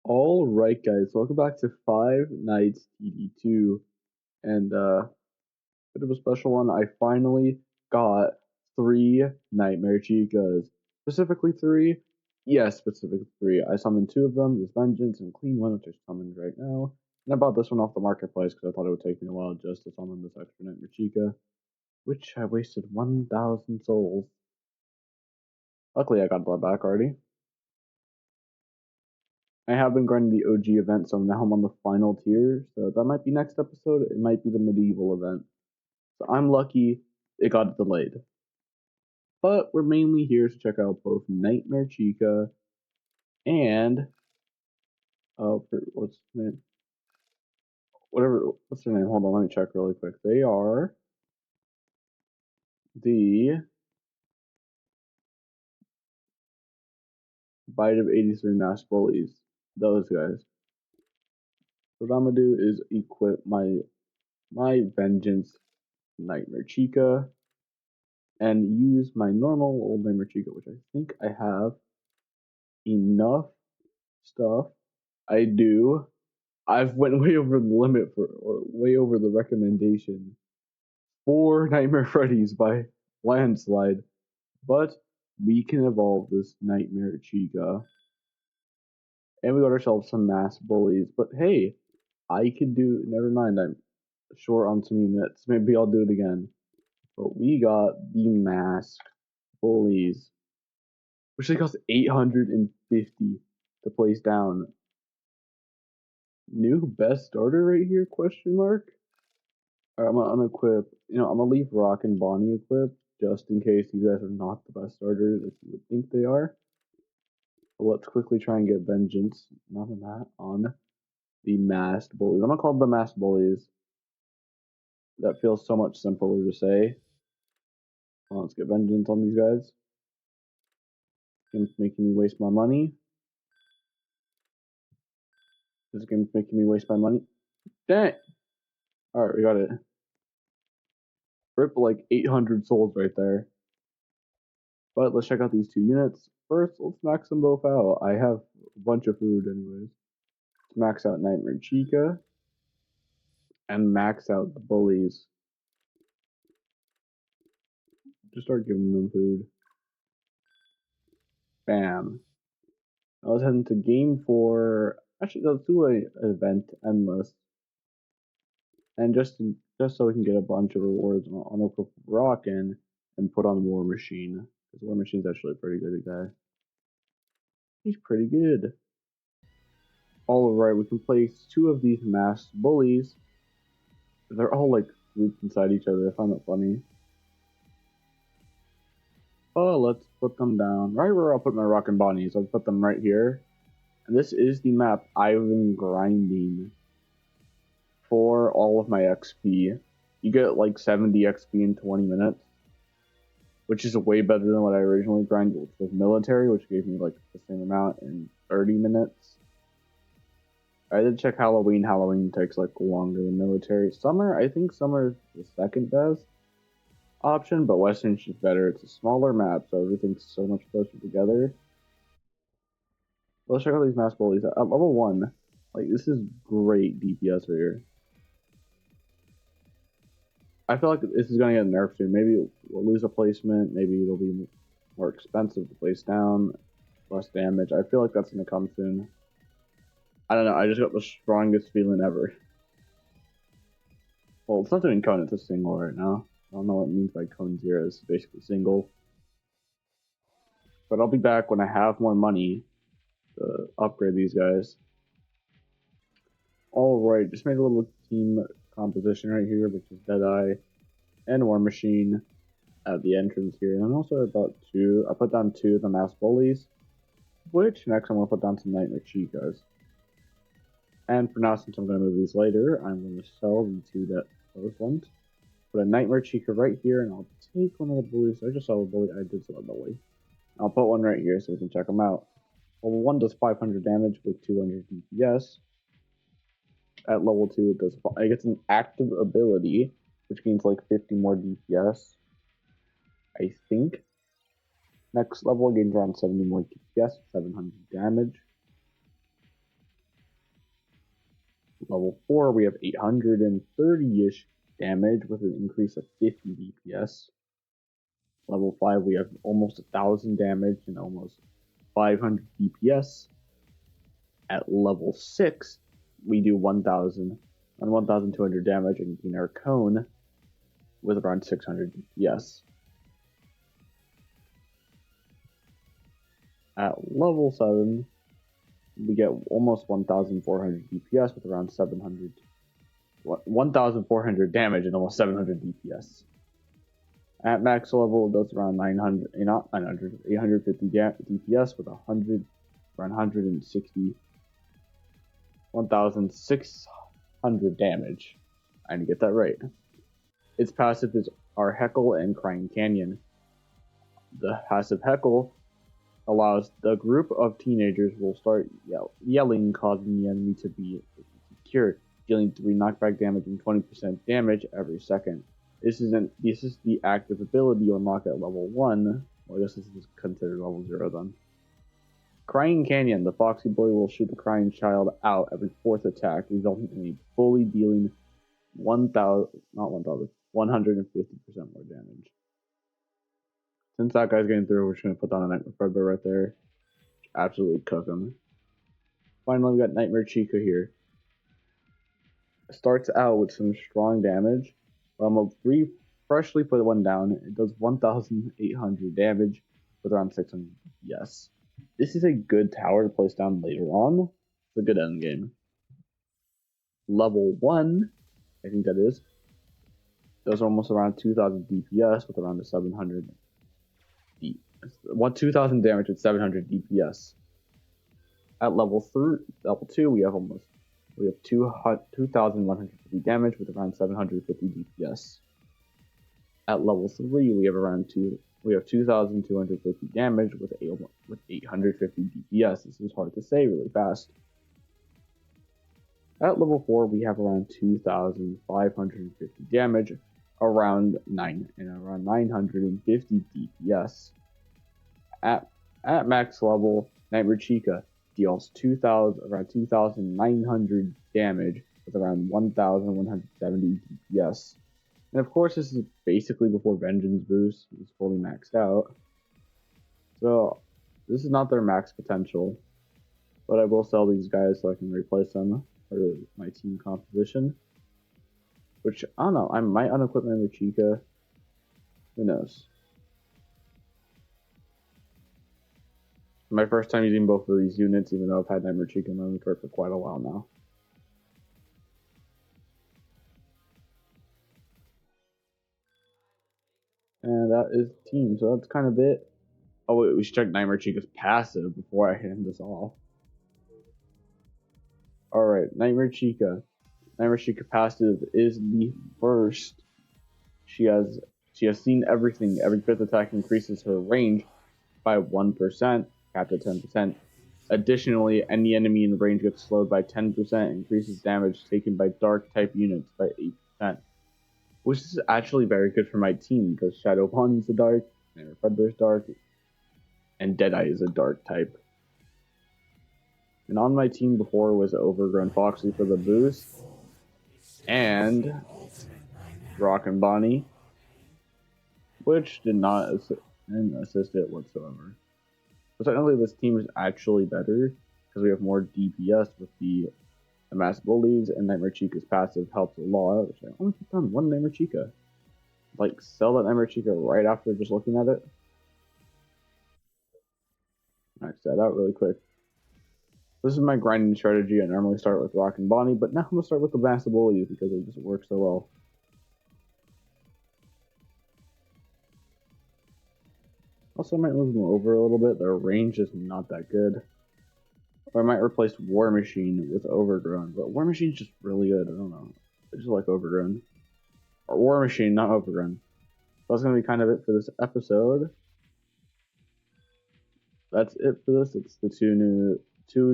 All right, guys, welcome back to Five Nights TD2, and bit of a special one. I finally got three Nightmare Chicas, specifically three. Yes, specifically three. I summoned two of them. This Vengeance and Clean one, which is summoned right now, and I bought this one off the marketplace because I thought it would take me a while just to summon this extra Nightmare Chica, which I wasted 1,000 souls. Luckily, I got that back already. I have been grinding the OG event, so now I'm on the final tier. So that might be next episode. It might be the medieval event. So I'm lucky it got delayed. But we're mainly here to check out both Nightmare Chica and what's the name? What's their name? Hold on, let me check really quick. They are the Bite of 83 Mass Bullies. Those guys. So what I'm gonna do is equip my Vengeance Nightmare Chica and use my normal old Nightmare Chica, which I think I have enough stuff. I do. I've went way over the limit or way over the recommendation for Nightmare Freddy's by landslide, but we can evolve this Nightmare Chica, and we got ourselves some mass bullies. But hey, I could do. Never mind, I'm short on some units. Maybe I'll do it again. But we got the masked bullies, which they cost 850 to place down. New best starter right here? Question mark. Alright, I'm gonna unequip. I'm gonna leave Rock and Bonnie equipped just in case these guys are not the best starters if you would think they are. But let's quickly try and get Vengeance. None of that on the masked bullies. I'm gonna call them the masked bullies. That feels so much simpler to say. Well, let's get Vengeance on these guys. Game's making me waste my money. This game's making me waste my money. Dang it! Alright, we got it. Rip like 800 souls right there. But let's check out these two units. First, let's max them both out. I have a bunch of food anyways. Let's max out Nightmare Chica. And max out the bullies. Just start giving them food. Bam. Now let's head into game 4. Actually, let's do an event endless. And just so we can get a bunch of rewards on a Rockin' and put on War Machine. Because War Machine's actually a pretty good guy. He's pretty good. Alright, we can place two of these masked bullies. They're all like grouped inside each other. I find that funny. Oh, let's put them down. Right where I'll put my Rockin' Bonnies. I'll put them right here. And this is the map I've been grinding for all of my XP. You get like 70 XP in 20 minutes. Which is way better than what I originally grinded, which was military, which gave me like the same amount in 30 minutes. I did check Halloween. Halloween takes like longer than military. Summer, I think summer is the second best option, but Western's just better. It's a smaller map, so everything's so much closer together. Let's check out these mass bullies. At level 1, like this is great DPS right here. I feel like this is gonna get nerfed soon. Maybe we'll lose a placement. Maybe it'll be more expensive to place down, less damage. I feel like that's gonna come soon. I don't know. I just got the strongest feeling ever. Well, it's not doing cone. It's a single right now. I don't know what it means by cone 0. It's basically single. But I'll be back when I have more money to upgrade these guys. Alright, just made a little team composition right here, which is Deadeye and War Machine at the entrance here. And also I put down two of the mass bullies, which next I'm going to put down some Nightmare Chicas. And for now, since I'm going to move these later, I'm going to sell the two that both ones. Put a Nightmare Chica right here, and I'll take one of the bullies. I just saw a bully. I did sell a bully. I'll put one right here so we can check them out. Level 1 does 500 damage with 200 DPS. At level 2, it gets an active ability, which gains like 50 more DPS. I think. Next level gains around 70 more DPS, 700 damage. Level 4, we have 830-ish damage with an increase of 50 DPS. Level 5, we have almost 1,000 damage and almost 500 DPS. At level 6, we do 1,000 and 1,200 damage and gain our cone with around 600 DPS. At level 7, we get almost 1,400 DPS with around 1,400 damage and almost 700 DPS. At max level, it does around 850 DPS with around 160, 1,600 damage. I need to get that right. Its passive is our Heckle and Crying Canyon. The passive Heckle allows the group of teenagers will start yelling, causing the enemy to be secured, dealing 3 knockback damage and 20% damage every second. This is the active ability you unlock at level 1. Well, I guess this is considered level 0 then. Crying Canyon. The Foxy Boy will shoot the crying child out every 4th attack, resulting in a bully dealing 150% more damage. Since that guy's getting through, we're just going to put down a Nightmare Predator right there. Absolutely cook him. Finally, we got Nightmare Chica here. It starts out with some strong damage. I'm going to freshly put one down. It does 1,800 damage with around 600 DPS. This is a good tower to place down later on. It's a good end game. Level 1, I think that is, does almost around 2,000 DPS with around 700 2,000 damage with 700 DPS. At level 2, we have 2,150 damage with around 750 DPS. At level 3, we have 2,250 damage with 850 DPS. This is hard to say really fast. At level 4, we have around 2,550 damage, around 950 DPS. At max level, Nightmare Chica deals around 2,900 damage with around 1,170 DPS. And of course, this is basically before Vengeance boost. It's fully maxed out. So this is not their max potential, but I will sell these guys so I can replace them for my team composition. Which, I don't know, I might unequip Nightmare Chica. Who knows? My first time using both of these units, even though I've had Nightmare Chica in my inventory for quite a while now. And that is the team, so that's kind of it. Oh wait, we should check Nightmare Chica's passive before I hand this off. Alright, Nightmare Chica. Nightmare Chica passive is the first. She has seen everything. Every 5th attack increases her range by 1%, capped at 10%. Additionally, any enemy in range gets slowed by 10%, increases damage taken by dark type units by 8%. Which is actually very good for my team because Shadow Pawn is a dark, Nightmare Predator is dark, and Deadeye is a dark type. And on my team before was Overgrown Foxy for the boost, and Rock and Bonnie, which did not assist it whatsoever. But technically this team is actually better because we have more DPS with the Masked Bullies, and Nightmare Chica's passive helps a lot. Which I only put down one Nightmare Chica. Like, sell that Nightmare Chica right after just looking at it. Max that out really quick. This is my grinding strategy. I normally start with Rock and Bonnie, but now I'm going to start with the Masked Bullies because it just works so well. Also, I might move them over a little bit. Their range is not that good. Or I might replace War Machine with Overgrown. But War Machine's just really good. I don't know. I just like Overgrown. Or War Machine, not Overgrown. So that's going to be kind of it for this episode. That's it for this. It's the two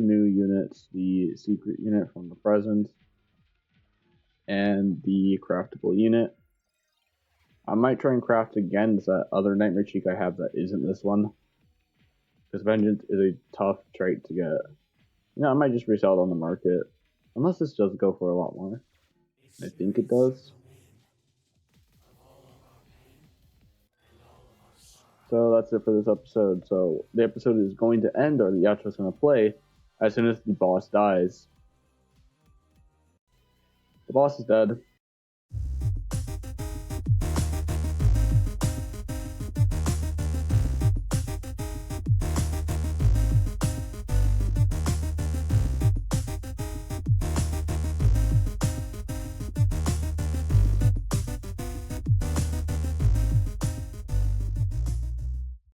new units. The secret unit from the present. And the craftable unit. I might try and craft again that other Nightmare Chica I have that isn't this one. Because Vengeance is a tough trait to get. You know, I might just resell it on the market. Unless this does go for a lot more. I think it does. So that's it for this episode. So the episode is going to end, or the outro is going to play, as soon as the boss dies. The boss is dead.